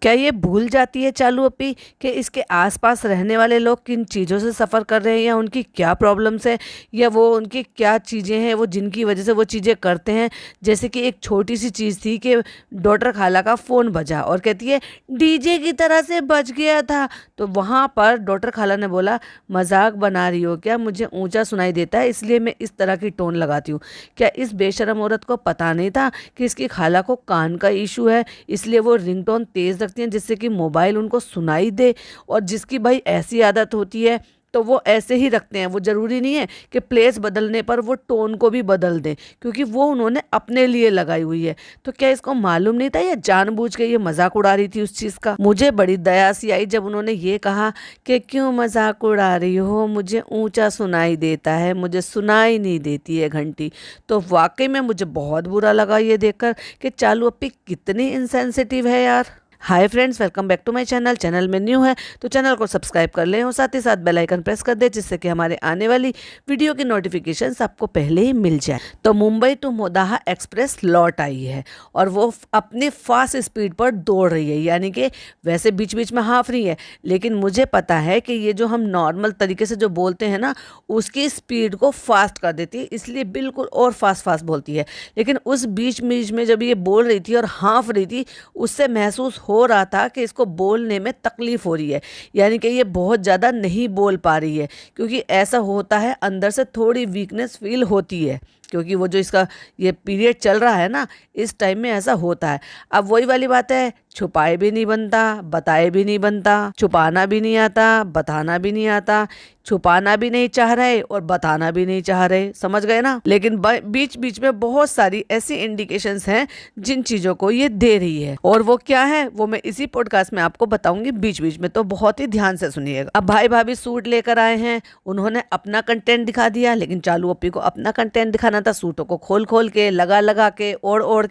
क्या ये भूल जाती है चालू अपी कि इसके आसपास रहने वाले लोग किन चीज़ों से सफ़र कर रहे हैं या उनकी क्या प्रॉब्लम्स है या वो उनकी क्या चीज़ें हैं वो जिनकी वजह से वो चीज़ें करते हैं। जैसे कि एक छोटी सी चीज़ थी कि डॉटर खाला का फ़ोन बजा और कहती है डीजे की तरह से बज गया था। तो वहाँ पर डॉटर खाला ने बोला मजाक बना रही हो क्या, मुझे ऊंचा सुनाई देता है इसलिए मैं इस तरह की टोन लगाती हूँ। क्या इस बेशरम औरत को पता नहीं था कि इसकी खाला को कान का इशू है, इसलिए वो रिंगटोन तेज़ रखती हैं जिससे कि मोबाइल उनको सुनाई दे। और जिसकी भाई ऐसी आदत होती है तो वो ऐसे ही रखते हैं। वो ज़रूरी नहीं है कि प्लेस बदलने पर वो टोन को भी बदल दें, क्योंकि वो उन्होंने अपने लिए लगाई हुई है। तो क्या इसको मालूम नहीं था या जानबूझ के ये मजाक उड़ा रही थी उस चीज़ का। मुझे बड़ी दया सी आई जब उन्होंने ये कहा कि क्यों मजाक उड़ा रही हो, मुझे ऊंचा सुनाई देता है, मुझे सुनाई नहीं देती है घंटी। तो वाकई में मुझे बहुत बुरा लगा ये देखकर कि चालू अपी कितनी इनसेंसिटिव है यार। Hi friends, welcome back to my channel में न्यू है तो चैनल को सब्सक्राइब कर लें और साथ ही साथ बेल आइकन प्रेस कर दें जिससे कि हमारे आने वाली वीडियो की नोटिफिकेशंस आपको पहले ही मिल जाए। तो मुंबई टू मोदाहा एक्सप्रेस लौट आई है और वो अपनी फास्ट स्पीड पर दौड़ रही है, यानी कि वैसे बीच बीच में हाफ रही है, लेकिन मुझे पता है कि ये जो हम नॉर्मल तरीके से जो बोलते हैं ना उसकी स्पीड को फास्ट कर देती है, इसलिए बिल्कुल और फास्ट बोलती है। लेकिन उस बीच बीच में जब ये बोल रही थी और हाँफ रही थी उससे महसूस हो रहा था कि इसको बोलने में तकलीफ हो रही है, यानी कि ये बहुत ज़्यादा नहीं बोल पा रही है। क्योंकि ऐसा होता है, अंदर से थोड़ी वीकनेस फील होती है, क्योंकि वो जो इसका ये पीरियड चल रहा है ना इस टाइम में ऐसा होता है। अब वही वाली बात है, छुपाए भी नहीं बनता, बताए भी नहीं बनता, छुपाना भी नहीं आता, बताना भी नहीं आता, छुपाना भी नहीं चाह रहे और बताना भी नहीं चाह रहे, समझ गए ना। लेकिन बीच बीच में बहुत सारी ऐसी इंडिकेशंस हैं जिन चीज़ों को ये दे रही है, और वो क्या है वो मैं इसी पॉडकास्ट में आपको बताऊंगी बीच बीच में, तो बहुत ही ध्यान से सुनिएगा। अब भाई भाभी सूट लेकर आए हैं, उन्होंने अपना कंटेंट दिखा दिया, लेकिन चालू अपी को अपना कंटेंट दिखाना था, सूटों को खोल खोल के लगा के ओढ़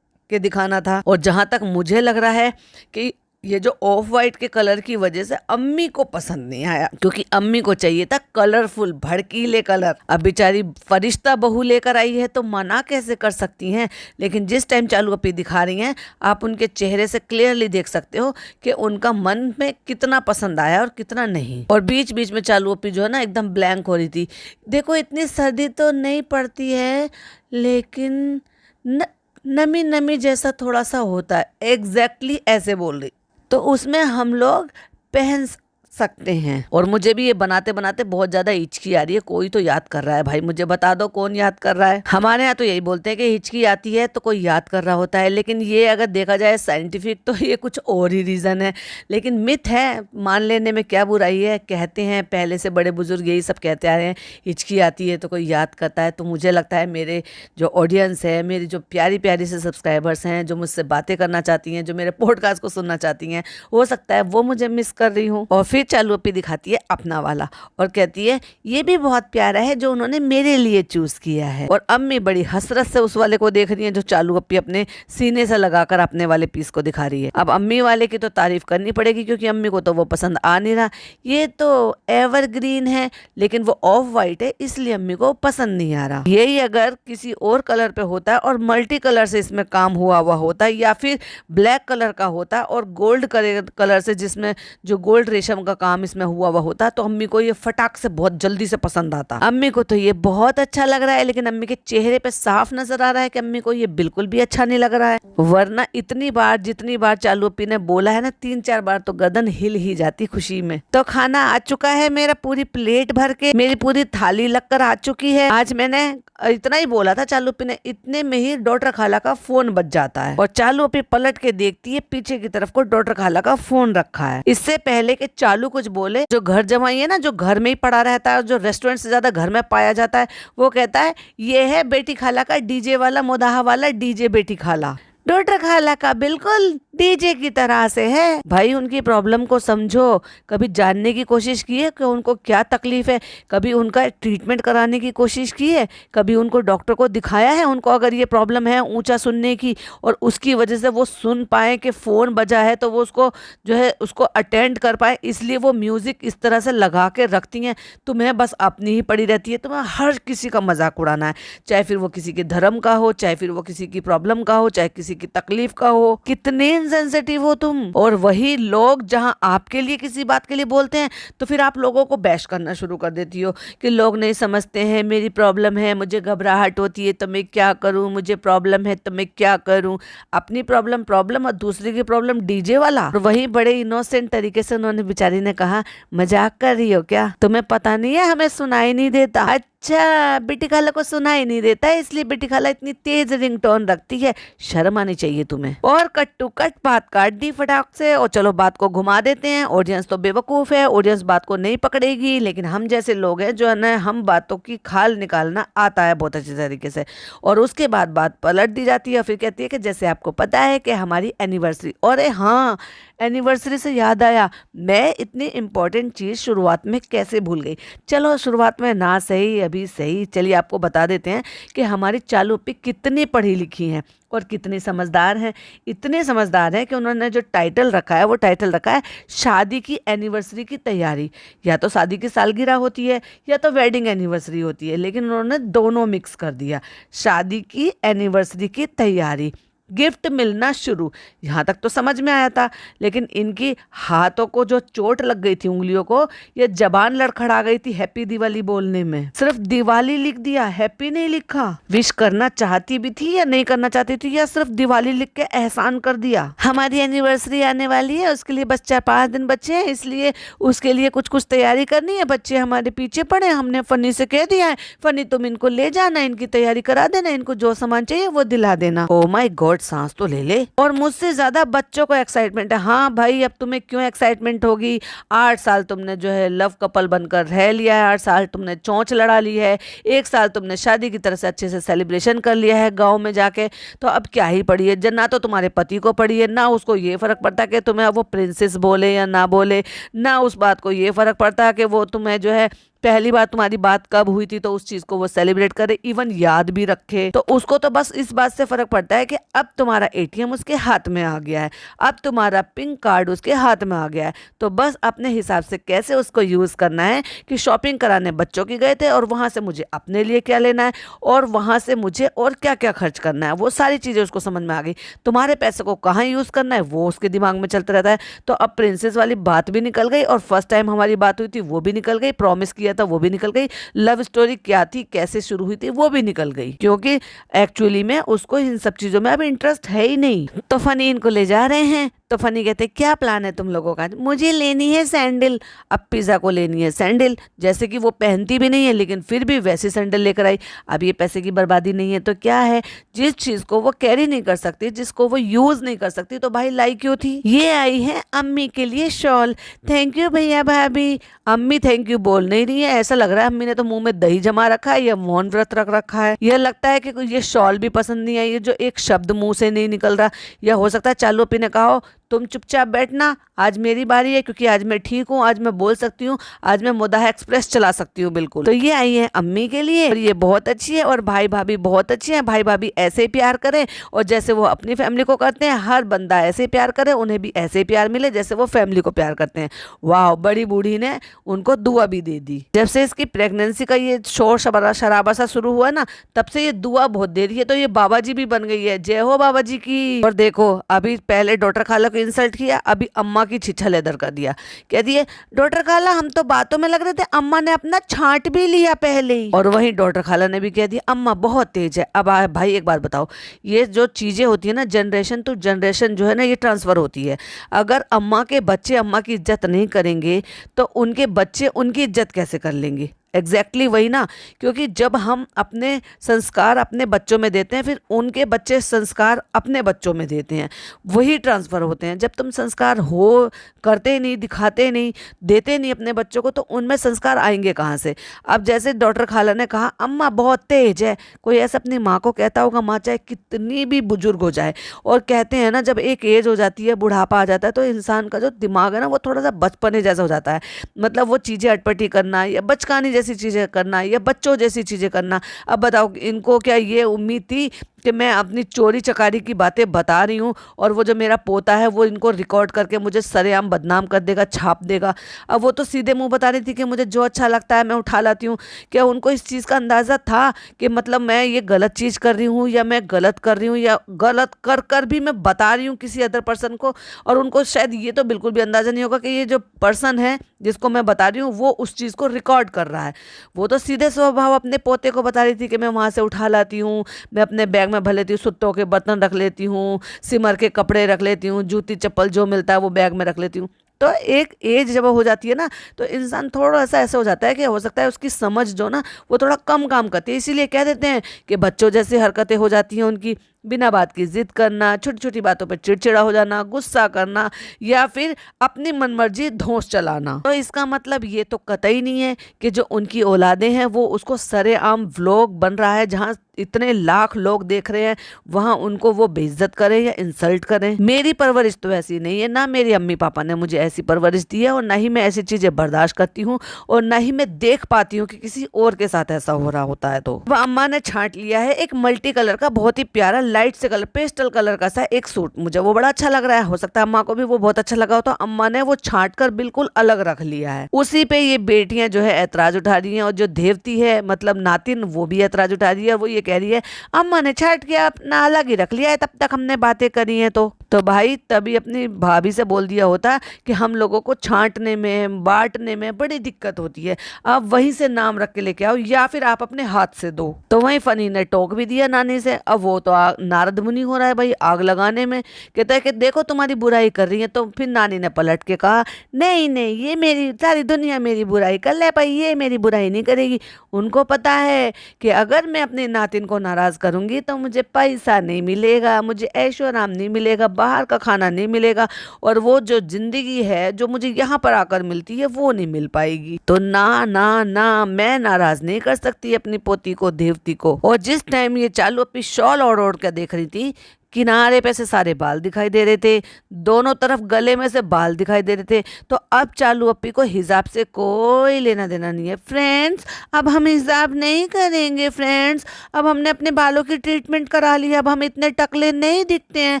के दिखाना था। और जहां तक मुझे लग रहा है कि ये जो ऑफ वाइट के कलर की वजह से अम्मी को पसंद नहीं आया, क्योंकि अम्मी को चाहिए था कलरफुल भड़कीले कलर। अब बेचारी फरिश्ता बहू लेकर आई है तो मना कैसे कर सकती हैं। लेकिन जिस टाइम चालू अपी दिखा रही हैं आप उनके चेहरे से क्लियरली देख सकते हो कि उनका मन में कितना पसंद आया और कितना नहीं। और बीच बीच में चालू अपी जो है ना एकदम ब्लैंक हो रही थी। देखो इतनी सर्दी तो नहीं पड़ती है, लेकिन नमी नमी जैसा थोड़ा सा होता है, एग्जैक्टली ऐसे बोल रही। तो उसमें हम लोग पहन सकते हैं। और मुझे भी ये बनाते बनाते बहुत ज्यादा हिचकी आ रही है। कोई तो याद कर रहा है भाई, मुझे बता दो कौन याद कर रहा है। हमारे यहाँ तो यही बोलते हैं कि हिचकी आती है तो कोई याद कर रहा होता है, लेकिन ये अगर देखा जाए साइंटिफिक तो ये कुछ और ही रीजन है। लेकिन मिथ है, मान लेने में क्या बुराई है। कहते हैं पहले से बड़े बुजुर्ग यही सब कहते आ रहे हैं, हिचकी आती है तो कोई याद करता है। तो मुझे लगता है मेरे जो ऑडियंस है, मेरी जो प्यारी प्यारी से सब्सक्राइबर्स हैं जो मुझसे बातें करना चाहती हैं, जो मेरे पॉडकास्ट को सुनना चाहती हैं, हो सकता है वो मुझे मिस कर रही हूँ। और फिर चालू अपी दिखाती है अपना वाला और कहती है ये भी बहुत प्यारा है जो उन्होंने मेरे लिए चूज किया है। और अम्मी बड़ी हसरत से उस वाले को देख रही है जो चालू अपी अपने सीने से लगाकर अपने वाले पीस को दिखा रही है। अब अम्मी वाले की तो तारीफ करनी पड़ेगी, क्योंकि अम्मी को तो वो पसंद आ नहीं रहा। ये तो एवरग्रीन है लेकिन वो ऑफ वाइट है, इसलिए अम्मी को पसंद नहीं आ रहा। यही अगर किसी और कलर पे होता है और मल्टी कलर से इसमें काम हुआ होता है, या फिर ब्लैक कलर का होता है और गोल्ड कलर से जिसमें जो गोल्ड रेशम का काम इसमें हुआ होता, तो अम्मी को ये फटाक से बहुत जल्दी से पसंद आता। अम्मी को तो ये बहुत अच्छा लग रहा है, लेकिन अम्मी के चेहरे पे साफ नजर आ रहा है कि अम्मी को ये बिल्कुल भी अच्छा नहीं लग रहा है। वरना इतनी बार जितनी बार चालू अपी ने बोला है ना 3-4 बार, तो गर्दन हिल ही जाती खुशी में। तो खाना आ चुका है मेरा, पूरी प्लेट भर के मेरी पूरी थाली लगकर आ चुकी है। आज मैंने इतना ही बोला था चालू अपी ने, इतने में ही डॉक्टर खाला का फोन बज जाता है और चालू अपी पलट के देखती है पीछे की तरफ को डॉक्टर खाला का फोन रखा है। इससे पहले कि चालू कुछ बोले, जो घर जमाई है ना, जो घर में ही पड़ा रहता है, जो रेस्टोरेंट से ज्यादा घर में पाया जाता है, वो कहता है ये है बेटी खाला का डीजे वाला, मोदाहा वाला डीजे बेटी खाला। डॉक्टर खाला का बिल्कुल डीजे की तरह से है। भाई उनकी प्रॉब्लम को समझो, कभी जानने की कोशिश की है कि उनको क्या तकलीफ है, कभी उनका ट्रीटमेंट कराने की कोशिश की है, कभी उनको डॉक्टर को दिखाया है उनको अगर ये प्रॉब्लम है ऊंचा सुनने की, और उसकी वजह से वो सुन पाए कि फ़ोन बजा है तो वो उसको जो है उसको अटेंड कर पाए, इसलिए वो म्यूज़िक इस तरह से लगा के रखती हैं। तुम्हें बस अपनी ही पड़ी रहती है, तुम्हें हर किसी का मजाक उड़ाना है, चाहे फिर वो किसी के धर्म का हो, चाहे फिर वो किसी की प्रॉब्लम का हो, चाहे किसी की तकलीफ का हो। कितने इनसेंसिटिव हो तुम। और वही लोग जहां आपके लिए किसी बात के लिए बोलते हैं तो फिर आप लोगों को बैश करना शुरू कर देती हो कि लोग नहीं समझते हैं, मेरी प्रॉब्लम है, मुझे घबराहट होती है तो मैं क्या करूं, मुझे प्रॉब्लम है तो मैं क्या करूं। अपनी प्रॉब्लम प्रॉब्लम और दूसरे की प्रॉब्लम डीजे वाला। और वही बड़े इनोसेंट तरीके से उन्होंने बेचारी ने कहा, मजाक कर रही हो क्या, तुम्हें पता नहीं है हमें सुनाई नहीं देता। अच्छा, बेटी खाला को सुनाई नहीं देता है इसलिए बेटी खाला इतनी तेज रिंगटोन रखती है, शर्म आनी चाहिए तुम्हें। और कट टू कट बात काट दी फटाक से। और चलो बात को घुमा देते हैं। ऑडियंस तो बेवकूफ है, ऑडियंस बात को नहीं पकड़ेगी, लेकिन हम जैसे लोग हैं जो है ना, हम बातों की खाल निकालना आता है बहुत अच्छे तरीके से। और उसके बाद बात पलट दी जाती है। फिर कहती है कि जैसे आपको पता है कि हमारी एनिवर्सरी। और हाँ, एनिवर्सरी से याद आया, मैं इतनी इम्पोर्टेंट चीज़ शुरुआत में कैसे भूल गई। चलो शुरुआत में ना सही अभी सही, चलिए आपको बता देते हैं कि हमारी चालू अप्पी कितनी पढ़ी लिखी हैं और कितनी समझदार हैं। इतने समझदार हैं कि उन्होंने जो टाइटल रखा है वो टाइटल रखा है शादी की एनिवर्सरी की तैयारी। या तो शादी की सालगिरह होती है या तो वेडिंग एनिवर्सरी होती है, लेकिन उन्होंने दोनों मिक्स कर दिया। शादी की एनिवर्सरी की तैयारी, गिफ्ट मिलना शुरू, यहाँ तक तो समझ में आया था। लेकिन इनकी हाथों को जो चोट लग गई थी, उंगलियों को, ये जबान लड़खड़ा गई थी हैप्पी दिवाली बोलने में। सिर्फ दिवाली लिख दिया, हैप्पी नहीं लिखा। विश करना चाहती भी थी या नहीं करना चाहती थी, या सिर्फ दिवाली लिख के एहसान कर दिया। हमारी एनिवर्सरी आने वाली है, उसके लिए बस 4-5 दिन बचे हैं, इसलिए उसके लिए कुछ कुछ तैयारी करनी है। बच्चे हमारे पीछे पड़े, हमने फनी से कह दिया है, फनी तुम इनको ले जाना, इनकी तैयारी करा देना, इनको जो सामान चाहिए वो दिला देना। ओ माय गॉड, सांस तो ले ले। और मुझसे ज्यादा बच्चों को एक्साइटमेंट है। हाँ भाई, अब तुम्हें क्यों एक्साइटमेंट होगी, 8 साल तुमने जो है लव कपल बनकर रह लिया है, 8 साल तुमने चोंच लड़ा ली है, 1 साल तुमने शादी की तरह से अच्छे से सेलिब्रेशन कर लिया है गाँव में जाके, तो अब क्या ही पड़ी है। ना तो तुम्हारे पति को पड़ी है, ना उसको ये फर्क पड़ता कि तुम्हें वो प्रिंसेस बोले या ना बोले, ना उस बात को ये फर्क पड़ता कि वो तुम्हें जो है पहली बार तुम्हारी बात कब हुई थी तो उस चीज को वो सेलिब्रेट करे, इवन याद भी रखे। तो उसको तो बस इस बात से फर्क पड़ता है कि अब तुम्हारा एटीएम उसके हाथ में आ गया है, अब तुम्हारा पिंक कार्ड उसके हाथ में आ गया है, तो बस अपने हिसाब से कैसे उसको यूज करना है। कि शॉपिंग कराने बच्चों की गए थे और वहां से मुझे अपने लिए क्या लेना है और वहां से मुझे और क्या क्या खर्च करना है, वो सारी चीजें उसको समझ में आ गई। तुम्हारे पैसे को कहाँ यूज करना है वो उसके दिमाग में चलता रहता है। तो अब प्रिंसेस वाली बात भी निकल गई और फर्स्ट टाइम हमारी बात हुई थी वो भी निकल गई, प्रॉमिस किया था वो भी निकल गई, लव स्टोरी क्या थी कैसे शुरू हुई थी वो भी निकल गई, क्योंकि एक्चुअली में उसको इन सब चीजों में अब इंटरेस्ट है ही नहीं। तो फनी इनको ले जा रहे हैं, तो फनी कहते क्या प्लान है तुम लोगों का। मुझे लेनी है सैंडल। अब पिज़्ज़ा को लेनी है सैंडल, जैसे कि वो पहनती भी नहीं है लेकिन फिर भी वैसी सैंडल लेकर आई। अब ये पैसे की बर्बादी नहीं है तो क्या है, जिस चीज को वो कैरी नहीं कर सकती, जिसको वो यूज नहीं कर सकती, तो भाई लाई क्यों थी। ये आई है अम्मी के लिए शॉल। थैंक यू भैया भाभी। अम्मी थैंक यू बोल नहीं रही है, ऐसा लग रहा है अम्मी ने तो मुंह में दही जमा रखा है या मौन व्रत रख रखा है। यह लगता है कि ये शॉल भी पसंद नहीं आई, ये जो एक शब्द मुंह से नहीं निकल रहा। या हो सकता है चालू अपी ने कहा हो तुम चुपचाप बैठना, आज मेरी बारी है, क्योंकि आज मैं ठीक हूँ, आज मैं बोल सकती हूँ, आज मैं मुदाह एक्सप्रेस चला सकती हूँ बिल्कुल। तो ये आई है अम्मी के लिए और ये बहुत अच्छी है। और भाई भाभी बहुत अच्छे हैं, भाई भाभी ऐसे ही प्यार करें और जैसे वो अपनी फैमिली को करते हैं, हर बंदा ऐसे ही प्यार करे, उन्हें भी ऐसे ही प्यार मिले जैसे वो फैमिली को प्यार करते हैं। वाह, बड़ी बूढ़ी ने उनको दुआ भी दे दी। जब से इसकी प्रेगनेंसी का ये शोर शराबा सा शुरू हुआ ना, तब से ये दुआ बहुत दे रही है। तो ये बाबा जी भी बन गई है, जय हो बाबा जी की। और देखो, अभी पहले डॉक्टर खाला इंसल्ट किया, अभी अम्मा की छिछा लेदर कर दिया। कह दिए डॉक्टर खाला हम तो बातों में लग रहे थे, अम्मा ने अपना छांट भी लिया पहले ही। और वहीं डॉक्टर खाला ने भी कह दिया अम्मा बहुत तेज है। अब भाई एक बात बताओ, ये जो चीजें होती है ना, जनरेशन टू जनरेशन जो है ना, ये ट्रांसफर होती है। अगर अम्मा के बच्चे अम्मा की इज्जत नहीं करेंगे तो उनके बच्चे उनकी इज्जत कैसे कर लेंगे। एग्जैक्टली वही ना, क्योंकि जब हम अपने संस्कार अपने बच्चों में देते हैं, फिर उनके बच्चे संस्कार अपने बच्चों में देते हैं, वही ट्रांसफ़र होते हैं। जब तुम संस्कार हो करते नहीं, दिखाते नहीं, देते नहीं अपने बच्चों को, तो उनमें संस्कार आएंगे कहाँ से। अब जैसे डॉक्टर खाला ने कहा अम्मा बहुत तेज है, कोई ऐसा अपनी माँ को कहता होगा, माँ चाहे कितनी भी बुजुर्ग हो जाए। और कहते हैं ना, जब एक एज हो जाती है, बुढ़ापा आ जाता है, तो इंसान का जो दिमाग है ना, वो थोड़ा सा बचपने जैसा हो जाता है। मतलब वो चीज़ें अटपटी करना या बचकानी जैसी जैसी चीज़ें करना या बच्चों जैसी चीज़ें करना। अब बताओ इनको क्या ये उम्मीद थी कि मैं अपनी चोरी चकारी की बातें बता रही हूँ और वो जो मेरा पोता है वो इनको रिकॉर्ड करके मुझे सरेआम बदनाम कर देगा, छाप देगा। अब वो तो सीधे मुंह बता रही थी कि मुझे जो अच्छा लगता है मैं उठा लाती हूँ। क्या उनको इस चीज़ का अंदाज़ा था कि मतलब मैं ये गलत चीज़ कर रही हूँ या मैं गलत कर रही हूँ या गलत कर कर भी मैं बता रही हूँ किसी अदर पर्सन को? और उनको शायद ये तो बिल्कुल भी अंदाज़ा नहीं होगा कि ये जो पर्सन है जिसको मैं बता रही हूँ वो उस चीज़ को रिकॉर्ड कर रहा है। वो तो सीधे स्वभाव अपने पोते को बता रही थी कि मैं वहाँ से उठा लाती हूँ, मैं अपने बैग में भर लेती हूँ, सुत्तों के बर्तन रख लेती हूँ, सिमर के कपड़े रख लेती हूँ, जूती चप्पल जो मिलता है वो बैग में रख लेती हूँ। तो एक एज जब हो जाती है ना तो इंसान थोड़ा सा ऐसा हो जाता है कि हो सकता है उसकी समझ जो ना वो थोड़ा कम काम करती है। इसीलिए कह देते हैं कि बच्चों जैसी हरकतें हो जाती हैं उनकी, बिना बात की जिद करना, छोटी छोटी बातों पर चिड़चिड़ा हो जाना, गुस्सा करना या फिर अपनी मनमर्जी धौंस चलाना। तो इसका मतलब ये तो कतई नहीं है कि जो उनकी औलादें हैं वो उसको सरेआम व्लॉग बन रहा है जहाँ इतने लाख लोग देख रहे हैं वहां उनको वो बेइज्जत करें या इंसल्ट करें। मेरी परवरिश तो ऐसी नहीं है, ना मेरी अम्मी पापा ने मुझे ऐसी परवरिश दी है और ना ही मैं ऐसी चीजें बर्दाश्त करती हूँ और ना ही मैं देख पाती हूँ कि किसी और के साथ ऐसा हो रहा होता है। तो अम्मा ने छांट लिया है एक मल्टी कलर का बहुत ही प्यारा लाइट से कलर पेस्टल कलर का सा एक सूट, मुझे वो बड़ा अच्छा लग रहा है। हो सकता है अम्मा को भी वो बहुत अच्छा लगा हो तो अम्मा ने वो छांट कर बिल्कुल अलग रख लिया है। उसी पे ये बेटियां जो है ऐतराज उठा रही हैं और जो देवती है मतलब नातिन वो भी ऐतराज उठा रही है। वो ये कह रही है अम्मा ने छाट के अपना अलग ही रख लिया है, तब तक हमने बातें करी हैं। तो भाई तभी अपनी भाभी से बोल दिया होता कि हम लोगों को छांटने में बांटने में बड़ी दिक्कत होती है, आप वहीं से नाम रख के लेके आओ या फिर आप अपने हाथ से दो। तो वहीं फनी ने टोक भी दिया नानी से। अब वो तो नारद मुनि हो रहा है भाई आग लगाने में, कहता है कि देखो तुम्हारी बुराई कर रही है। तो फिर नानी ने पलट के कहा नहीं नहीं ये मेरी सारी दुनिया मेरी बुराई कर ले भाई, ये मेरी बुराई नहीं करेगी। उनको पता है कि अगर मैं अपने नातिन को नाराज करूंगी तो मुझे पैसा नहीं मिलेगा, मुझे ऐशो आराम नहीं मिलेगा, बाहर का खाना नहीं मिलेगा और वो जो जिंदगी है जो मुझे यहाँ पर आकर मिलती है वो नहीं मिल पाएगी। तो ना ना ना मैं नाराज नहीं कर सकती अपनी पोती को देवती को। और जिस टाइम ये चालू अपनी शॉल ओढ़ कर देख रही थी किनारे पे से सारे बाल दिखाई दे रहे थे, दोनों तरफ गले में से बाल दिखाई दे रहे थे। तो अब चालू अप्पी को हिजाब से कोई लेना देना नहीं है फ्रेंड्स, अब हम हिजाब नहीं करेंगे फ्रेंड्स, अब हमने अपने बालों की ट्रीटमेंट करा ली, अब हम इतने टकले नहीं दिखते हैं,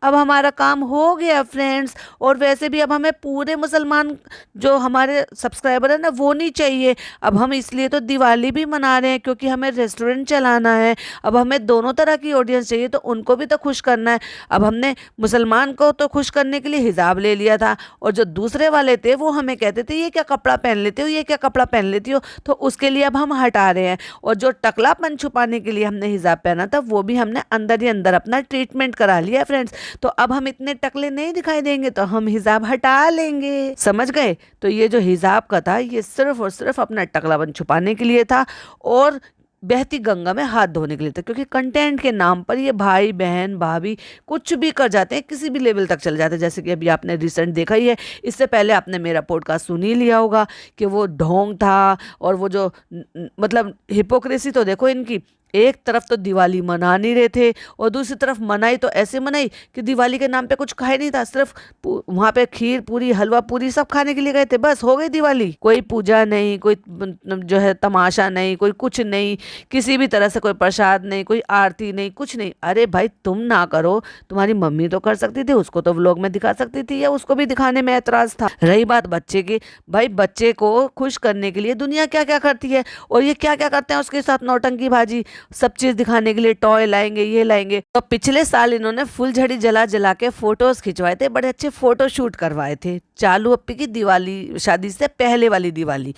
अब हमारा काम हो गया फ्रेंड्स। और वैसे भी अब हमें पूरे मुसलमान जो हमारे सब्सक्राइबर है ना वो नहीं चाहिए, अब हम इसलिए तो दिवाली भी मना रहे हैं क्योंकि हमें रेस्टोरेंट चलाना है, अब हमें दोनों तरह की ऑडियंस चाहिए तो उनको भी तो खुश करना है। अब हमने मुसलमान को तो खुश करने के लिए हिजाब ले लिया था और जो दूसरे वाले थे वो हमें कहते थे ये क्या कपड़ा पहन लेते हो, ये क्या कपड़ा पहन लेती हो, तो उसके लिए अब हम हटा रहे हैं। और जो टकलापन छुपाने के लिए हमने हिजाब पहना था वो भी हमने अंदर ही अंदर अपना ट्रीटमेंट करा लिया फ्रेंड्स। तो अब हम इतने टकले नहीं दिखाई देंगे तो हम हिजाब हटा लेंगे, समझ गए। तो ये जो हिजाब का था ये सिर्फ और सिर्फ अपना टकलापन छुपाने के लिए था और बहती गंगा में हाथ धोने के लिए था, क्योंकि कंटेंट के नाम पर ये भाई बहन भाभी कुछ भी कर जाते हैं, किसी भी लेवल तक चले जाते हैं। जैसे कि अभी आपने रिसेंट देखा ही है, इससे पहले आपने मेरा पॉडकास्ट सुन ही लिया होगा कि वो ढोंग था और वो जो मतलब हिपोक्रेसी तो देखो इनकी, एक तरफ तो दिवाली मना नहीं रहे थे और दूसरी तरफ मनाई तो ऐसे मनाई कि दिवाली के नाम पे कुछ खाए नहीं था, सिर्फ वहाँ पे खीर पूरी हलवा पूरी सब खाने के लिए गए थे, बस हो गई दिवाली। कोई पूजा नहीं, कोई जो है तमाशा नहीं, कोई कुछ नहीं, किसी भी तरह से कोई प्रसाद नहीं, कोई आरती नहीं, कुछ नहीं। अरे भाई तुम ना करो, तुम्हारी मम्मी तो कर सकती थी, उसको तो व्लॉग में दिखा सकती थी या उसको भी दिखाने में ऐतराज था। रही बात बच्चे की, भाई बच्चे को खुश करने के लिए दुनिया क्या क्या करती है और ये क्या क्या करते हैं उसके साथ नौटंकी बाजी, सब चीज दिखाने के लिए टॉय लाएंगे ये लाएंगे। तो पिछले साल इन्होंने फुलझड़ी जला जला के फोटोज खिंचवाए थे, बड़े अच्छे फोटो शूट करवाए थे चालू अप्पी की दिवाली शादी से पहले वाली दिवाली।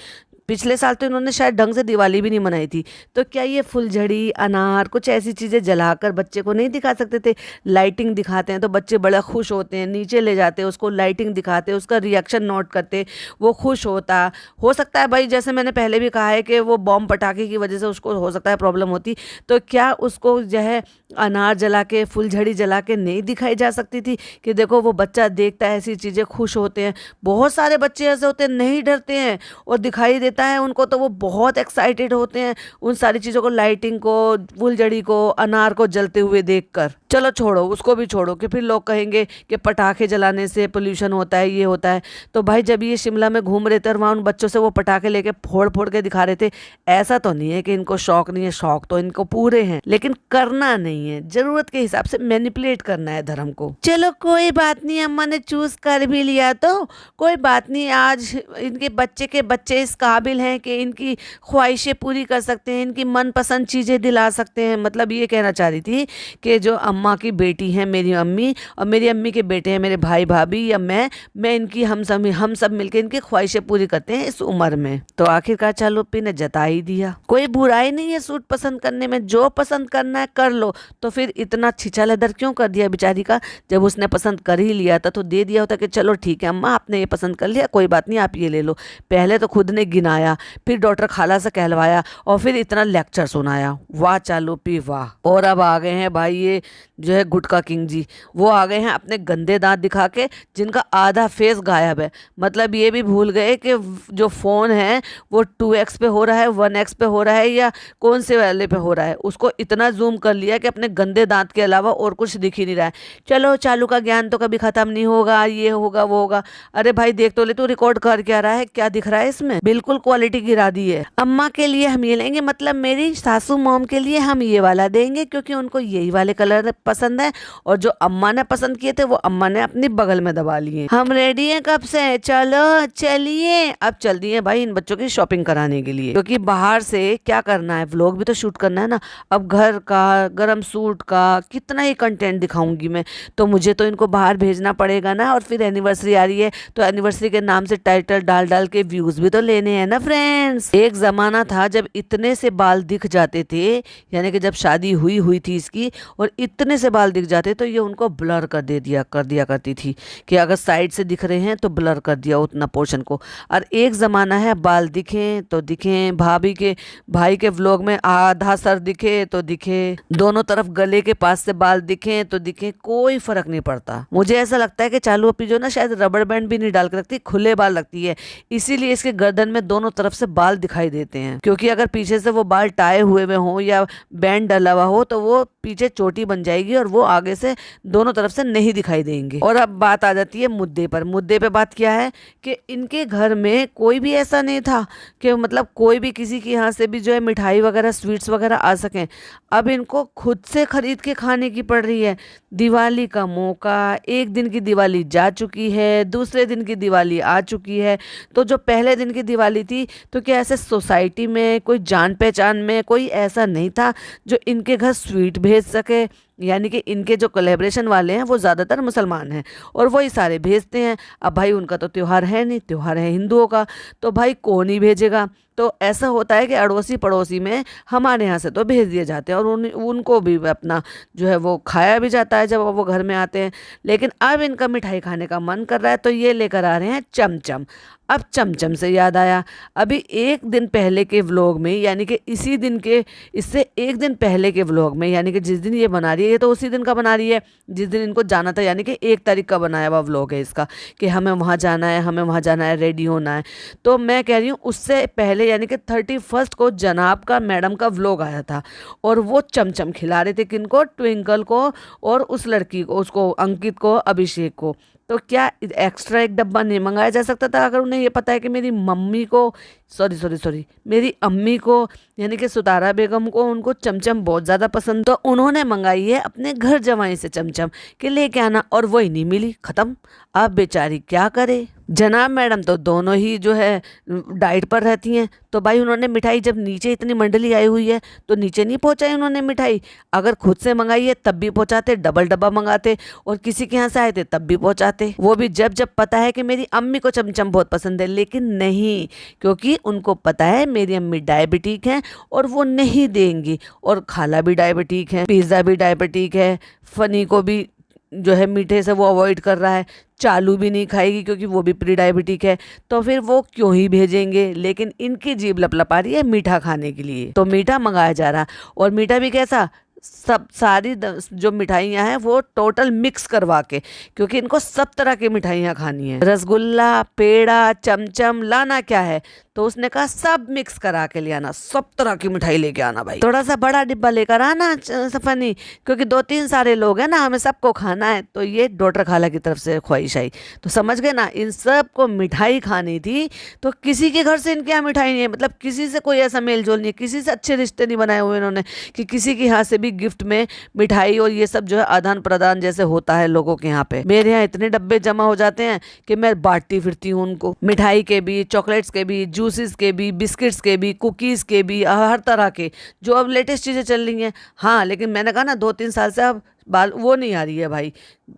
पिछले साल तो इन्होंने शायद ढंग से दिवाली भी नहीं मनाई थी। तो क्या ये फुलझड़ी अनार कुछ ऐसी चीज़ें जलाकर बच्चे को नहीं दिखा सकते थे? लाइटिंग दिखाते हैं तो बच्चे बड़ा खुश होते हैं, नीचे ले जाते हैं उसको, लाइटिंग दिखाते हैं, उसका रिएक्शन नोट करते, वो खुश होता। हो सकता है भाई जैसे मैंने पहले भी कहा है कि वो बॉम्ब पटाखे की वजह से उसको हो सकता है प्रॉब्लम होती, तो क्या उसको जो है अनार जला के फुलझड़ी जला के नहीं दिखाई जा सकती थी कि देखो वो बच्चा देखता है ऐसी चीज़ें खुश होते हैं। बहुत सारे बच्चे ऐसे होते हैं नहीं डरते हैं और दिखाई देता मिलता है उनको तो वो बहुत एक्साइटेड होते हैं उन सारी चीज़ों को, लाइटिंग को, फुलझड़ी को, अनार को जलते हुए देखकर। चलो छोड़ो, उसको भी छोड़ो कि फिर लोग कहेंगे कि पटाखे जलाने से पोल्यूशन होता है, ये होता है। तो भाई जब ये शिमला में घूम रहे थे और वहाँ उन बच्चों से वो पटाखे लेके फोड़ फोड़ के दिखा रहे थे, ऐसा तो नहीं है कि इनको शौक नहीं है, शौक तो इनको पूरे हैं, लेकिन करना नहीं है, जरूरत के हिसाब से मैनिपुलेट करना है धर्म को। चलो कोई बात नहीं, अम्मा ने चूज कर भी लिया तो कोई बात नहीं, आज इनके बच्चे के बच्चे इस काबिल हैं कि इनकी ख्वाहिशें पूरी कर सकते हैं, इनकी मनपसंद चीज़ें दिला सकते हैं। मतलब ये कहना चाह रही थी कि जो अम्मा की बेटी है मेरी अम्मी, और मेरी अम्मी के बेटे हैं मेरे भाई भाभी या मैं इनकी हम सब मिलकर इनकी ख्वाहिशें पूरी करते हैं इस उम्र में। तो आखिरकार चालुप्पी ने जता ही दिया। कोई बुराई नहीं है सूट पसंद करने में, जो पसंद करना है कर लो। तो फिर इतना छिछा लेदर क्यों कर दिया बेचारी का? जब उसने पसंद कर ही लिया था तो दे दिया होता कि चलो ठीक है अम्मा, आपने ये पसंद कर लिया, कोई बात नहीं, आप ये ले लो। पहले तो खुद ने गिनाया, फिर डॉक्टर खाला से कहलवाया, और फिर इतना लेक्चर सुनाया। वाह चालुप्पी वाह। और अब आ गए हैं भाई ये जो है गुटका किंग जी, वो आ गए हैं अपने गंदे दांत दिखा के, जिनका आधा फेस गायब है। मतलब ये भी भूल गए कि जो फ़ोन है वो 2x पे हो रहा है, 1x पे हो रहा है, या कौन से वाले पे हो रहा है। उसको इतना जूम कर लिया कि अपने गंदे दांत के अलावा और कुछ दिख ही नहीं रहा है। चलो चालू का ज्ञान तो कभी ख़त्म नहीं होगा, ये होगा वो होगा। अरे भाई देख तो ले, तू रिकॉर्ड कर क्या रहा है, क्या दिख रहा है इसमें? बिल्कुल क्वालिटी गिरा दी है। अम्मा के लिए हम ये लेंगे, मतलब मेरी सासू मॉम के लिए हम ये वाला देंगे, क्योंकि उनको यही वाले कलर पसंद है, और जो अम्मा ने पसंद किए थे वो अम्मा ने अपनी बगल में दबा लिए। हम रेडी हैं कब से, चलो चलिए। अब चल दिए भाई इन बच्चों की शॉपिंग कराने के लिए, क्योंकि बाहर से क्या करना है, व्लॉग भी तो शूट करना है ना। अब घर का, गरम सूट का कितना ही कंटेंट दिखाऊंगी मैं, तो मुझे तो इनको बाहर भेजना पड़ेगा ना। और फिर एनिवर्सरी आ रही है, तो एनिवर्सरी के नाम से टाइटल डाल डाल के व्यूज भी तो लेने हैं ना फ्रेंड्स। एक जमाना था जब इतने से बाल दिख जाते थे, यानी कि जब शादी हुई थी इसकी, और इतने से बाल दिख जाते तो ये उनको ब्लर कर दिया करती थी, कि अगर साइड से दिख रहे हैं तो ब्लर कर दिया उतना पोर्शन को। और एक ज़माना है बाल दिखें तो दिखें, भाई के व्लॉग में आधा सर दिखे तो दिखे, दोनों तरफ गले के पास से बाल दिखें तो दिखे, कोई फर्क नहीं पड़ता। मुझे ऐसा लगता है कि चालुप्पी जो ना शायद रबर बैंड भी नहीं डाल के रखती, खुले बाल रखती है, इसीलिए इसके गर्दन में दोनों तरफ से बाल दिखाई देते हैं। क्योंकि अगर पीछे से वो बाल टाए हुए हों या बैंड डला हुआ हो तो वो पीछे चोटी बन जाएगी और वो आगे से दोनों तरफ से नहीं दिखाई देंगे। और अब बात आ जाती है मुद्दे पर। मुद्दे पे बात क्या है कि इनके घर में कोई भी ऐसा नहीं था कि मतलब कोई भी किसी के यहाँ से भी जो है मिठाई वगैरह, स्वीट्स वगैरह आ सकें। अब इनको खुद से खरीद के खाने की पड़ रही है। दिवाली का मौका, एक दिन की दिवाली जा चुकी है, दूसरे दिन की दिवाली आ चुकी है। तो जो पहले दिन की दिवाली थी, तो क्या ऐसे सोसाइटी में कोई जान पहचान में कोई ऐसा नहीं था जो इनके घर स्वीट भेज सके? यानी कि इनके जो कोलैबोरेशन वाले हैं वो ज़्यादातर मुसलमान हैं और वही सारे भेजते हैं। अब भाई उनका तो त्यौहार है नहीं, त्यौहार है हिंदुओं का, तो भाई कौन ही भेजेगा? तो ऐसा होता है कि अड़ोसी पड़ोसी में हमारे यहाँ से तो भेज दिए जाते हैं, और उनको भी अपना जो है वो खाया भी जाता है जब वो घर में आते हैं। लेकिन अब इनका मिठाई खाने का मन कर रहा है, तो ये लेकर आ रहे हैं चमचम। अब चमचम से याद आया, अभी एक दिन पहले के व्लॉग में, यानी कि इससे एक दिन पहले के व्लॉग में, यानी कि जिस दिन ये बना रही है, ये तो उसी दिन का बना रही है जिस दिन इनको जाना था, यानी कि 1 तारीख का बनाया हुआ व्लॉग है इसका, कि हमें वहाँ जाना है, हमें वहाँ जाना है, रेडी होना है। तो मैं कह रही हूँ उससे पहले यानी कि 31 को जनाब का मैडम का व्लॉग आया था, और वो चमचम खिला रहे थे किनको? ट्विंकल को और उस लड़की को, उसको अंकित को, अभिषेक को। तो क्या एक्स्ट्रा एक डब्बा नहीं मंगाया जा सकता था अगर उन्हें ये पता है कि मेरी मम्मी को, सॉरी मेरी अम्मी को, यानी कि सुतारा बेगम को, उनको चमचम बहुत ज़्यादा पसंद, तो उन्होंने मंगाई है अपने घर जवाई से चमचम कि लेके आना, और वही नहीं मिली, ख़त्म। अब बेचारी क्या करे? जनाब मैडम तो दोनों ही जो है डाइट पर रहती हैं, तो भाई उन्होंने मिठाई, जब नीचे इतनी मंडली आई हुई है तो नीचे नहीं पहुंचाई उन्होंने मिठाई। अगर खुद से मंगाई है तब भी पहुंचाते, डबल डब्बा मंगाते, और किसी के यहाँ से आए थे तब भी पहुंचाते, वो भी जब जब पता है कि मेरी अम्मी को चमचम बहुत पसंद है। लेकिन नहीं, क्योंकि उनको पता है मेरी अम्मी डायबिटिक हैं और वो नहीं देंगी, और खाला भी डायबिटिक है, पिज़्ज़ा भी डायबिटिक है, फनी को भी जो है मीठे से वो अवॉइड कर रहा है, चालू भी नहीं खाएगी क्योंकि वो भी प्री डायबिटिक है, तो फिर वो क्यों ही भेजेंगे? लेकिन इनकी जीभ लपलपा रही है मीठा खाने के लिए, तो मीठा मंगाया जा रहा, और मीठा भी कैसा? सब सारी जो मिठाइयाँ हैं वो टोटल मिक्स करवा के, क्योंकि इनको सब तरह की मिठाइयाँ खानी है। रसगुल्ला, पेड़ा, चमचम लाना क्या है, तो उसने कहा सब मिक्स करा के ले आना, सब तरह की मिठाई लेके आना भाई। थोड़ा सा बड़ा डिब्बा लेकर आना सफनी, क्योंकि 2-3 सारे लोग हैं ना, हमें सबको खाना है। तो ये डॉक्टर खाला की तरफ से ख्वाहिश आई। तो समझ गए ना, इन सब को मिठाई खानी थी, तो किसी के घर से इनके यहाँ मिठाई नहीं है, मतलब किसी से कोई ऐसा मेल जोल नहीं है, किसी से अच्छे रिश्ते नहीं बनाए हुए इन्होंने कि किसी के यहाँ से भी गिफ्ट में मिठाई और ये सब जो है आदान प्रदान जैसे होता है लोगों के यहाँ पे। मेरे यहाँ इतने डब्बे जमा हो जाते हैं कि मैं बांटती फिरती हूँ उनको, मिठाई के भी, चॉकलेट्स के भी, जूसेस के भी, बिस्किट्स के भी, कुकीज़ के भी, हर तरह के जो अब लेटेस्ट चीज़ें चल रही हैं। हाँ, लेकिन मैंने कहा ना 2-3 साल से अब बाल वो नहीं आ रही है भाई,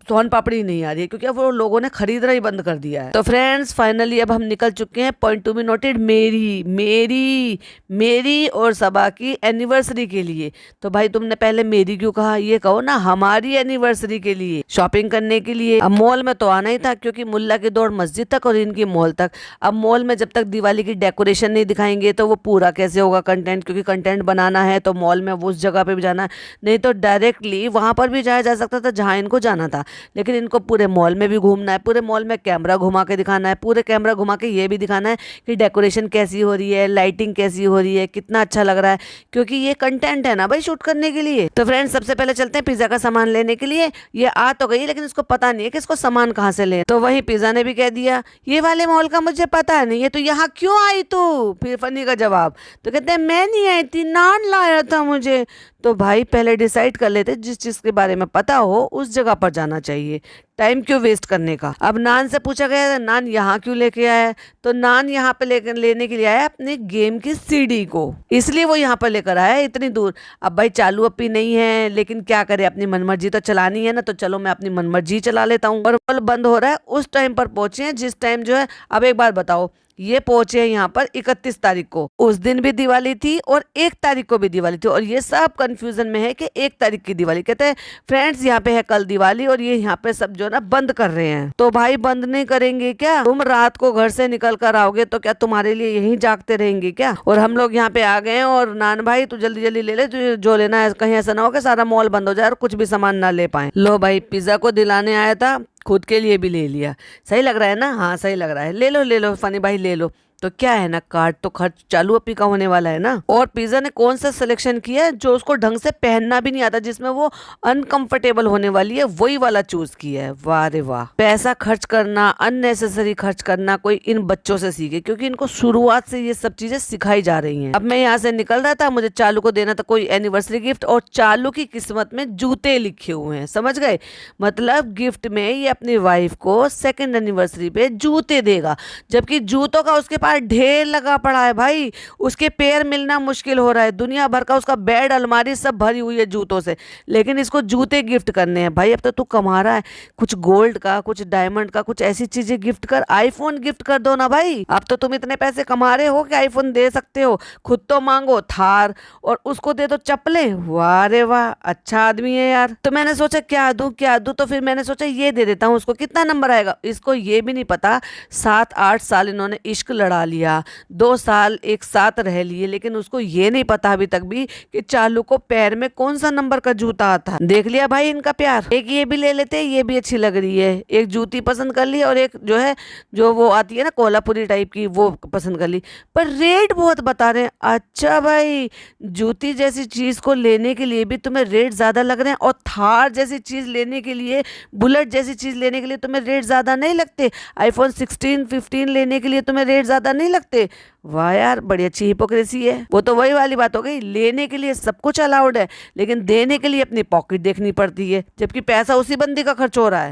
सोन पापड़ी नहीं आ रही है, क्योंकि अब वो लोगों ने खरीदना ही बंद कर दिया है। तो फ्रेंड्स फाइनली अब हम निकल चुके हैं पॉइंट टू बी नोटेड, मेरी मेरी मेरी और सबा की एनिवर्सरी के लिए। तो भाई तुमने पहले मेरी क्यों कहा, ये कहो ना हमारी एनिवर्सरी के लिए शॉपिंग करने के लिए। अब मॉल में तो आना ही था, क्योंकि मुल्ला की दौड़ मस्जिद तक और इनकी मॉल तक। अब मॉल में जब तक दिवाली की डेकोरेशन नहीं दिखाएंगे तो वो पूरा कैसे होगा कंटेंट, क्योंकि कंटेंट बनाना है तो मॉल में वो उस जगह पे भी जाना है, नहीं तो डायरेक्टली वहां पर भी जाया जा सकता था जहां इनको जाना था। लेकिन इनको पूरे मॉल में भी घूमना है, पूरे मॉल में कैमरा घुमा के दिखाना है, पूरे कैमरा घुमा के ये भी दिखाना है कि डेकोरेशन कैसी हो रही है, लाइटिंग कैसी हो रही है, कितना अच्छा लग रहा है, क्योंकि ये कंटेंट है ना भाई शूट करने के लिए। तो फ्रेंड्स सबसे पहले चलते हैं पिज्जा का सामान लेने के लिए। ये आ तो गई लेकिन इसको पता नहीं है कि इसको सामान कहाँ से ले। तो वही पिज्जा ने भी कह दिया ये वाले मॉल का मुझे पता नहीं है, तो यहाँ क्यों आई तू। फिर फनी का जवाब, तो कहते हैं मैं नहीं आई थी, नान लाया था मुझे। तो भाई पहले डिसाइड कर लेते, जिस चीज के बारे में पता हो उस जगह पर जाना चाहिए, टाइम क्यों वेस्ट करने का। अब नान से पूछा गया नान यहाँ क्यों लेके आया है, तो नान यहाँ पे लेने के लिए आया अपने गेम की सीडी को, इसलिए वो यहाँ पर लेकर आया है इतनी दूर। अब भाई चालू अपी नहीं है, लेकिन क्या करे, अपनी मनमर्जी तो चलानी है ना, तो चलो मैं अपनी मनमर्जी चला लेता हूँ। और मॉल बंद हो रहा है उस टाइम पर पहुंचे हैं जिस टाइम जो है। अब एक बार बताओ, ये पहुंचे हैं यहाँ पर 31 तारीख को, उस दिन भी दिवाली थी और 1 तारीख को भी दिवाली थी, और ये सब कंफ्यूजन में है कि 1 तारीख की दिवाली। कहते हैं फ्रेंड्स यहाँ पे है कल दिवाली और ये यहाँ पे सब जो ना बंद कर रहे हैं। तो भाई बंद नहीं करेंगे क्या, तुम रात को घर से निकल कर आओगे तो क्या तुम्हारे लिए यहीं जागते रहेंगे क्या। और हम लोग यहाँ पे आ गए हैं, और नान भाई तू जल्दी जल्दी ले ले, तुझे जो लेना है, कहीं ऐसा ना हो कि सारा मॉल बंद हो जाए और कुछ भी सामान ना ले पाए। लो भाई पिज्जा को दिलाने आया था, खुद के लिए भी ले लिया। सही लग रहा है ना, हाँ सही लग रहा है, ले लो फनी भाई ले लो। तो क्या है ना, कार्ड तो खर्च चालू अपी का होने वाला है ना। और पिज्जा ने कौन सा सिलेक्शन किया है जो उसको ढंग से पहनना भी नहीं आता, जिसमें वो अनकंफर्टेबल होने वाली है, वही वाला चूज किया है। वाह रे वाह, पैसा खर्च करना, अननेसेसरी खर्च करना कोई इन बच्चों से सीखे, क्योंकि इनको शुरुआत से ये सब चीजें सिखाई जा रही हैं। अब मैं यहाँ से निकल रहा था, मुझे चालू को देना था कोई एनिवर्सरी गिफ्ट, और चालू की किस्मत में जूते लिखे हुए हैं, समझ गए। मतलब गिफ्ट में ये अपनी वाइफ को 2nd एनिवर्सरी पे जूते देगा, जबकि जूतों का उसके पास ढेर लगा पड़ा है भाई, उसके पैर मिलना मुश्किल हो रहा है, दुनिया भर का उसका बेड अलमारी सब भरी हुई है जूतों से, लेकिन इसको जूते गिफ्ट करने हैं। भाई अब तो तू कमा रहा है, कुछ गोल्ड का, कुछ डायमंड का, कुछ ऐसी चीजें गिफ्ट कर, आईफोन गिफ्ट कर दो ना भाई। अब तो तुम इतने पैसे कमा रहे हो कि आईफोन दे सकते हो, खुद तो मांगो थार और उसको दे दो चप्पलें। वाह रे वाह, अच्छा आदमी है यार। तो मैंने सोचा क्या दूं, तो फिर मैंने सोचा ये दे देता हूँ उसको। कितना नंबर आएगा, इसको ये भी नहीं पता। 7-8 साल इन्होंने इश्क लड़ा लिया, 2 साल एक साथ रह लिए, लेकिन उसको ये नहीं पता अभी तक भी कि चालू को पैर में कौन सा नंबर का जूता आता। देख लिया भाई इनका प्यार। एक ये भी ले लेते, ये भी अच्छी लग रही है, एक जूती पसंद कर ली, और एक जो है जो वो आती है ना कोल्हापुरी टाइप की, वो पसंद कर ली, पर रेट बहुत बता रहे हैं। अच्छा भाई, जूती जैसी चीज को लेने के लिए भी तुम्हें रेट ज्यादा लग रहे हैं, और थार जैसी चीज लेने के लिए, बुलेट जैसी चीज लेने के लिए तुम्हें रेट ज्यादा नहीं लगते, आईफोन 16, 15 लेने के लिए तुम्हें रेट ज्यादा नहीं लगते। वाह यार, बड़ी अच्छी हिपोक्रेसी है। वो तो वही वाली बात हो गई, लेने के लिए सब कुछ अलाउड है, लेकिन देने के लिए अपनी पॉकेट देखनी पड़ती है, जबकि पैसा उसी बंदी का खर्च हो रहा है।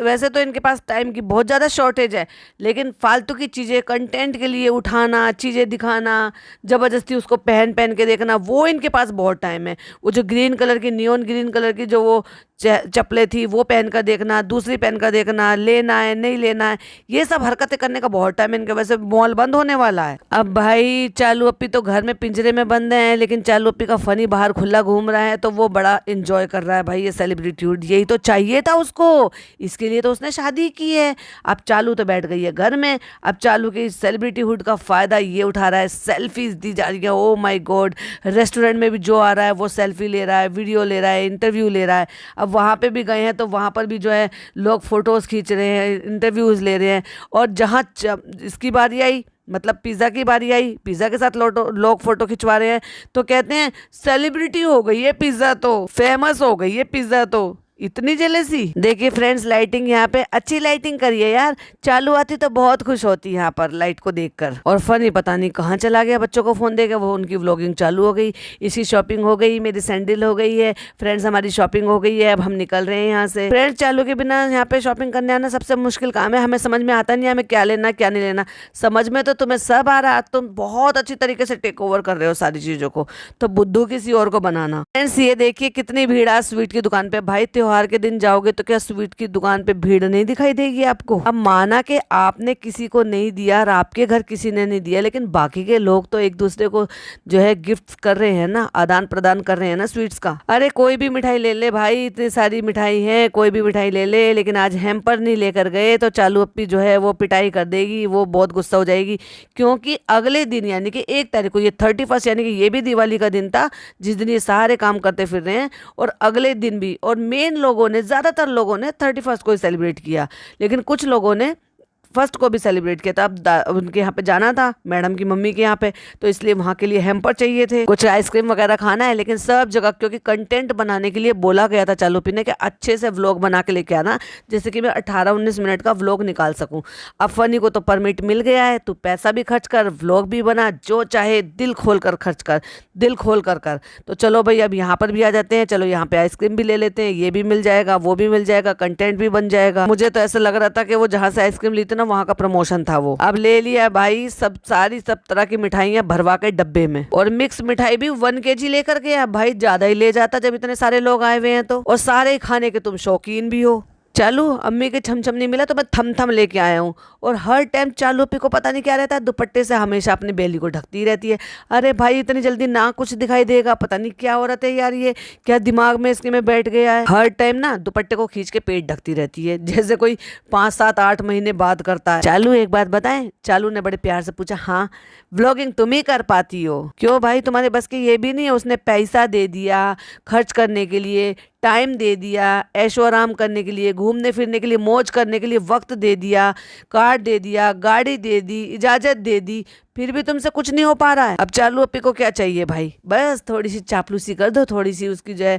वैसे तो इनके पास टाइम की बहुत ज्यादा शॉर्टेज है, लेकिन फालतू की चीजें कंटेंट के लिए उठाना, चीजें दिखाना, जबरदस्ती उसको पहन के देखना, वो इनके पास बहुत टाइम है। वो जो ग्रीन कलर की, नियॉन ग्रीन कलर की जो वो चप्पलें थी, वो पहन कर देखना, दूसरी पहन कर देखना, लेना है नहीं लेना है, ये सब हरकतें करने का बहुत टाइम है इनके। वैसे मॉल बंद होने वाला है। है। अब भाई चालू अप्पी तो घर में पिंजरे में बंद हैं, लेकिन चालू अप्पी का फनी बाहर खुला घूम रहा है, तो वो बड़ा एंजॉय कर रहा है भाई ये सेलिब्रिटीहुड। यही तो चाहिए था उसको, इसके लिए तो उसने शादी की है। अब चालू तो बैठ गई है घर में। अब चालू की सेलिब्रिटीहुड का फायदा ये उठा रहा है, सेल्फीज दी जा रही है। ओ माय गॉड, रेस्टोरेंट में भी जो आ रहा है वो सेल्फी ले रहा है, वीडियो ले रहा है, इंटरव्यू ले रहा है। अब वहाँ पे भी गए हैं तो वहाँ पर भी जो है लोग फोटोज़ खींच रहे हैं, इंटरव्यूज़ ले रहे हैं। और जहाँ इसकी बारी आई, मतलब पिज़्ज़ा की बारी आई, पिज़्ज़ा के साथ लोग फोटो खिंचवा रहे हैं, तो कहते हैं सेलिब्रिटी हो गई है पिज़्ज़ा, तो फेमस हो गई है पिज़्ज़ा। तो इतनी जेलेसी। देखिए फ्रेंड्स, लाइटिंग यहाँ पे अच्छी लाइटिंग करी है यार। चालू आती तो बहुत खुश होती यहाँ पर लाइट को देखकर। और फनी पता नहीं कहाँ चला गया, बच्चों को फोन देकर वो उनकी व्लॉगिंग चालू हो गई। इसी शॉपिंग हो गई, मेरी सैंडल हो गई है फ्रेंड्स, हमारी शॉपिंग हो गई है। अब हम निकल रहे हैं यहाँ से। फ्रेंड्स, चालू के बिना यहाँ पे शॉपिंग करने आना सबसे मुश्किल काम है। हमें समझ में आता नहीं है हमें क्या लेना क्या नहीं लेना। समझ में तो तुम्हें सब आ रहा है, तुम बहुत अच्छी तरीके से टेक ओवर कर रहे हो सारी चीजों को, तो बुद्धू किसी और को बनाना। फ्रेंड्स, ये देखिए कितनी भीड़ है स्वीट की दुकान पे। भाई त्योहार के दिन जाओगे तो क्या स्वीट की दुकान पे भीड़ नहीं दिखाई देगी आपको? अब माना कि आपने किसी को नहीं दिया और आपके घर किसी ने नहीं दिया, लेकिन बाकी के लोग तो एक दूसरे को जो है गिफ्ट कर रहे हैं ना, आदान प्रदान कर रहे हैं ना स्वीट्स का। अरे कोई भी मिठाई ले ले भाई, इतनी सारी मिठाई है, कोई भी मिठाई ले ले, लेकिन आज हैम्पर नहीं लेकर गए तो चालू अप्पी जो है वो पिटाई कर देगी, वो बहुत गुस्सा हो जाएगी। क्योंकि अगले दिन यानी कि 1 तारीख को, ये 31 यानी कि ये भी दिवाली का दिन था जिस दिन ये सारे काम करते फिर रहे हैं, और अगले दिन भी। और मेन लोगों ने, ज्यादातर लोगों ने 31 को ही सेलिब्रेट किया, लेकिन कुछ लोगों ने फर्स्ट को भी सेलिब्रेट किया था। अब उनके यहाँ पे जाना था, मैडम की मम्मी के यहाँ पे, तो इसलिए वहाँ के लिए हैम्पर चाहिए थे, कुछ आइसक्रीम वगैरह खाना है। लेकिन सब जगह क्योंकि कंटेंट बनाने के लिए बोला गया था चालू पीने के, अच्छे से व्लॉग बना के लेके आना, जैसे कि मैं 18-19 मिनट का व्लॉग निकाल सकूं। अब फनी को तो परमिट मिल गया है, तू पैसा भी खर्च कर, व्लॉग भी बना, जो चाहे दिल खोल कर खर्च कर, दिल खोल कर। तो चलो भाई अब यहाँ पर भी आ जाते हैं। चलो यहाँ पे आइसक्रीम भी ले लेते हैं, ये भी मिल जाएगा, वो भी मिल जाएगा, कंटेंट भी बन जाएगा। मुझे तो ऐसा लग रहा था कि वो जहाँ से आइसक्रीम ली थी ना, वहाँ का प्रमोशन था वो। अब ले लिया भाई सब तरह की मिठाइयाँ भरवा के डब्बे में, और मिक्स मिठाई भी 1 kg लेकर गया। भाई ज्यादा ही ले जाता जब इतने सारे लोग आए हुए हैं तो, और सारे खाने के तुम शौकीन भी हो। चालू अम्मी के छमछम नहीं मिला तो मैं थम लेके आया हूँ। और हर टाइम चालू अप्पी को पता नहीं क्या रहता है, दुपट्टे से हमेशा अपनी बेली को ढकती रहती है। अरे भाई इतनी जल्दी ना कुछ दिखाई देगा, पता नहीं क्या हो रहा है यार, ये क्या दिमाग में इसके में बैठ गया है। हर टाइम ना दुपट्टे को खींच के पेट ढकती रहती है, जैसे कोई 5, 7, 8 महीने बाद करता है। चालू एक बात बताएं, चालू ने बड़े प्यार से पूछा, हाँ व्लॉगिंग तुम ही कर पाती हो? क्यों भाई तुम्हारे बस की ये भी नहीं है? उसने पैसा दे दिया खर्च करने के लिए, टाइम दे दिया ऐशो आराम करने के लिए, घूमने फिरने के लिए, मौज करने के लिए वक्त दे दिया, कार्ड दे दिया, गाड़ी दे दी, इजाजत दे दी, फिर भी तुमसे कुछ नहीं हो पा रहा है। अब चालू अप्पी को क्या चाहिए भाई? बस थोड़ी सी चापलूसी कर दो, थोड़ी सी उसकी जो है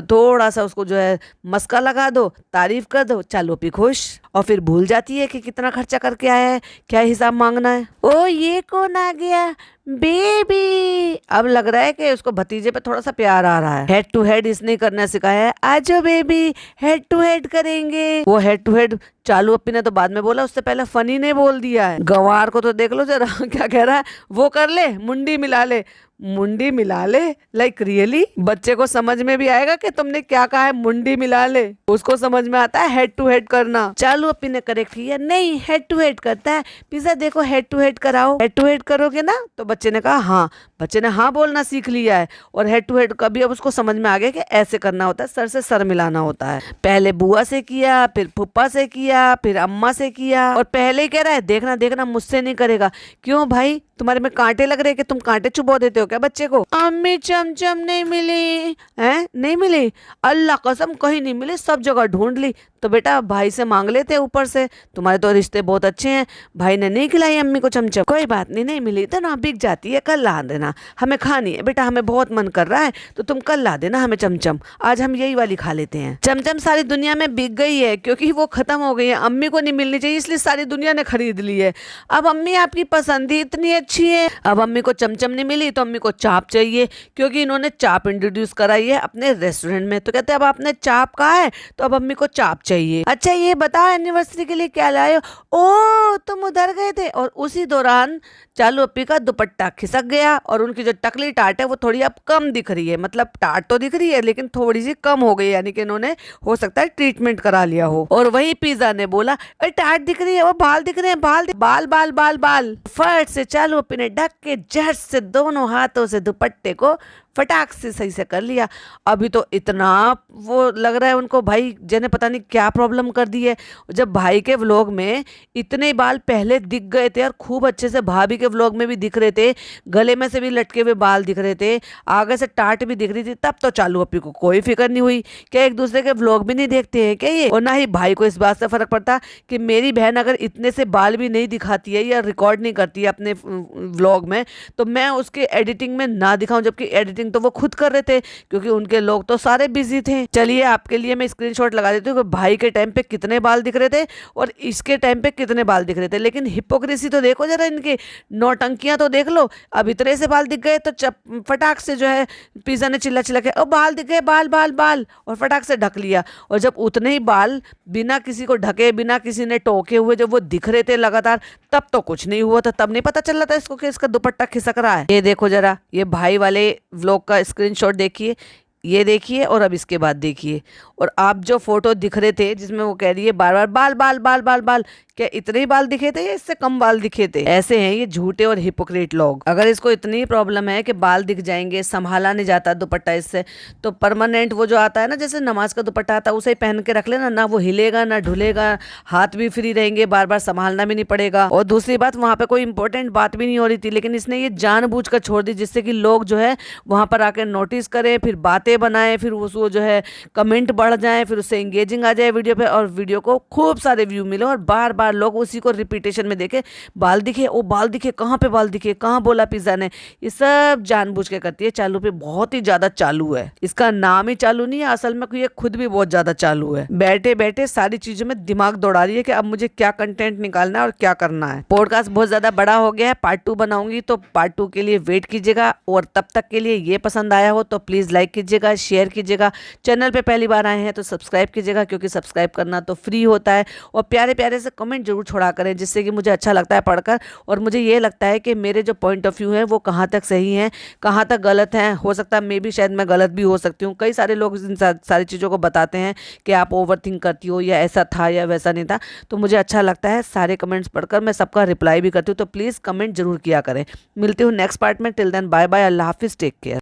थोड़ा सा उसको जो है मस्का लगा दो, तारीफ कर दो, चालू अप्पी खुश। और फिर भूल जाती है कि कितना खर्चा करके आया है, क्या हिसाब मांगना है। ओ ये कौन आ गया? बेबी। अब लग रहा है कि उसको भतीजे पे थोड़ा सा प्यार आ रहा है। हेड टू हेड इसने करना सिखाया है, आजो बेबी हेड टू हेड करेंगे। वो हेड टू हेड चालू अप्पी ने तो बाद में बोला, उससे पहले फनी ने बोल दिया है। गंवार को तो देख लो जरा क्या कह रहा है, वो कर ले, मुंडी मिला ले। मुंडी मिला ले? Like really? बच्चे को समझ में भी आएगा कि तुमने क्या कहा है, मुंडी मिला ले? उसको समझ में आता है हेड टू हेड करना। चालू अप्पी ने करेक्ट किया, नहीं हेड टू हेड करता है। पिज़्ज़ा देखो हेड टू हेड कराओ, हेड टू हेड करोगे ना? तो बच्चे ने कहा हाँ। बच्चे ने हाँ बोलना सीख लिया है, और हेड टू हेड कभी अब उसको समझ में आ गया कि ऐसे करना होता है, सर से सर मिलाना होता है। पहले बुआ से किया, फिर फुप्पा से किया, फिर अम्मा से किया, और पहले ही कह रहा है देखना देखना मुझसे नहीं करेगा। क्यों भाई, तुम्हारे में कांटे लग रहे हैं कि तुम कांटे चुबो देते हो क्या बच्चे को? अम्मी चमचम नहीं मिली है? नहीं मिली? अल्लाह कसम कहीं नहीं मिली, सब जगह ढूंढ ली। तो बेटा भाई से मांग लेते ऊपर से, तुम्हारे तो रिश्ते बहुत अच्छे हैं। भाई ने नहीं खिलाई अम्मी को चमचम, कोई बात नहीं, नहीं मिली तो ना बिक जाती है, कल ला देना, हमें खानी है बेटा, हमें बहुत मन कर रहा है, तो तुम कल ला देना हमें चमचम, आज हम यही वाली खा लेते हैं। चमचम सारी दुनिया में बिक गई है क्योंकि वो खत्म हो गई है, अम्मी को नहीं मिलनी चाहिए इसलिए सारी दुनिया ने खरीद ली है। अब अम्मी आपकी पसंद ही इतनी अच्छी है, अब अम्मी को चमचम नहीं मिली तो अम्मी को चाप चाहिए, क्योंकि इन्होंने चाप इंट्रोड्यूस कराई है अपने रेस्टोरेंट में। तो कहते हैं अब आपने चाप कहा है तो अब अम्मी को चाप चाहिए। अच्छा ये बताओ एनिवर्सरी के लिए क्या लाए हो? ओ तुम उधर गए थे। और उसी दौरान चालू अप्पी का दुपट्टा खिसक गया और उनकी जो टकली टाट है वो थोड़ी अब कम दिख रही है। मतलब टाट तो दिख रही है लेकिन थोड़ी सी कम हो गई, यानी कि इन्होंने हो सकता है ट्रीटमेंट करा लिया हो। और वही पिज्जा ने बोला अरे टाट दिख रही है, वो बाल दिख रहे हैं, बाल बाल बाल बाल। फट से चालू अप्पी ने ढक के झट से दोनों हाथों से दुपट्टे को फटाक से सही से कर लिया। अभी तो इतना वो लग रहा है उनको भाई जने पता नहीं क्या प्रॉब्लम कर दी है। जब भाई के व्लॉग में इतने बाल पहले दिख गए थे और खूब अच्छे से भाभी के व्लॉग में भी दिख रहे थे, गले में से भी लटके हुए बाल दिख रहे थे, आगे से टाट भी दिख रही थी, तब तो चालू अप्पी को कोई फिक्र नहीं हुई। क्या एक दूसरे के व्लॉग भी नहीं देखते हैं क्या ये? और ना ही भाई को इस बात से फर्क पड़ता कि मेरी बहन अगर इतने से बाल भी नहीं दिखाती है या रिकॉर्ड नहीं करती है अपने व्लॉग में तो मैं उसके एडिटिंग में ना दिखाऊं, जबकि एडिटिंग तो वो खुद कर रहे थे क्योंकि उनके लोग तो सारे बिजी थे। चलिए आपके लिए मैं स्क्रीनशॉट लगा देती हूँ कि भाई के टाइम पे कितने बाल दिख रहे थे और इसके टाइम पे कितने बाल दिख रहे थे। लेकिन हिपोक्रेसी तो देखो जरा इनकी, नौटंकियां तो देख लो। अब इतने से बाल दिख गए तो फटाक से जो है पिज्जा ने चिल्ला चिल्ला के बाल दिख गए, बाल बाल बाल, और फटाक से ढक लिया। और जब उतने ही बाल बिना किसी को ढके, बिना किसी ने टोके हुए जब वो दिख रहे थे लगातार, तब तो कुछ नहीं हुआ था, तब नहीं पता चल रहा था इसको कि इसका दुपट्टा खिसक रहा है। ये देखो जरा, ये भाई वाले व्लॉग का स्क्रीनशॉट देखिए, ये देखिए और अब इसके बाद देखिए। और आप जो फोटो दिख रहे थे जिसमें वो कह रही है बार बार बाल बाल बाल बाल बाल, क्या इतने ही बाल दिखे थे या इससे कम बाल दिखे थे? ऐसे हैं ये झूठे और हिपोक्रेट लोग। अगर इसको इतनी प्रॉब्लम है कि बाल दिख जाएंगे, संभाला नहीं जाता दुपट्टा इससे, तो परमानेंट वो जो आता है ना, जैसे नमाज का दुपट्टा आता है, उसे पहन के रख लेना, ना वो हिलेगा ना ढुलेगा, हाथ भी फ्री रहेंगे, बार बार संभालना भी नहीं पड़ेगा। और दूसरी बात, वहां पे कोई इंपॉर्टेंट बात भी नहीं हो रही थी, लेकिन इसने ये जानबूझ कर छोड़ दी जिससे कि लोग जो है वहां पर आकर नोटिस करें, फिर बातें बनाए, फिर वो जो है कमेंट बढ़ जाए, फिर उससे एंगेजिंग आ जाए वीडियो पे और वीडियो को खूब सारे व्यू मिले और बार बार लोग उसी को रिपीटेशन में देखे, बाल दिखे, ओ बाल दिखे, कहाँ पे बाल दिखे, कहाँ बोला पिज्जा ने। ये सब जानबूझ के करती है। चालू पे बहुत ही ज्यादा चालू है, इसका नाम ही चालू नहीं है, असल में ये खुद भी बहुत ज्यादा चालू है। बैठे बैठे सारी चीजों में दिमाग दौड़ा रही है कि अब मुझे क्या कंटेंट निकालना है और क्या करना है। पॉडकास्ट बहुत ज्यादा बड़ा हो गया है, पार्ट 2 बनाऊंगी, तो पार्ट 2 के लिए वेट कीजिएगा। और तब तक के लिए ये पसंद आया हो तो प्लीज लाइक कीजिएगा, शेयर कीजिएगा। चैनल पे पहली बार आए हैं तो सब्सक्राइब कीजिएगा, क्योंकि सब्सक्राइब करना तो फ्री होता है। और प्यारे प्यारे से कमेंट जरूर छोड़ा करें, जिससे कि मुझे अच्छा लगता है पढ़कर, और मुझे ये लगता है कि मेरे जो पॉइंट ऑफ व्यू है वो कहाँ तक सही है, कहाँ तक गलत है। हो सकता है मे भी शायद मैं गलत भी हो सकती हूँ। कई सारे लोग इन सारी चीज़ों को बताते हैं कि आप ओवर थिंक करती हो, या ऐसा था या वैसा नहीं था, तो मुझे अच्छा लगता है सारे कमेंट्स पढ़कर। मैं सबका रिप्लाई भी करती हूँ, तो प्लीज़ कमेंट जरूर किया करें। मिलती हूँ नेक्स्ट पार्ट में। टिल देन बाय बाय, अल्लाह हाफिज़, टेक केयर।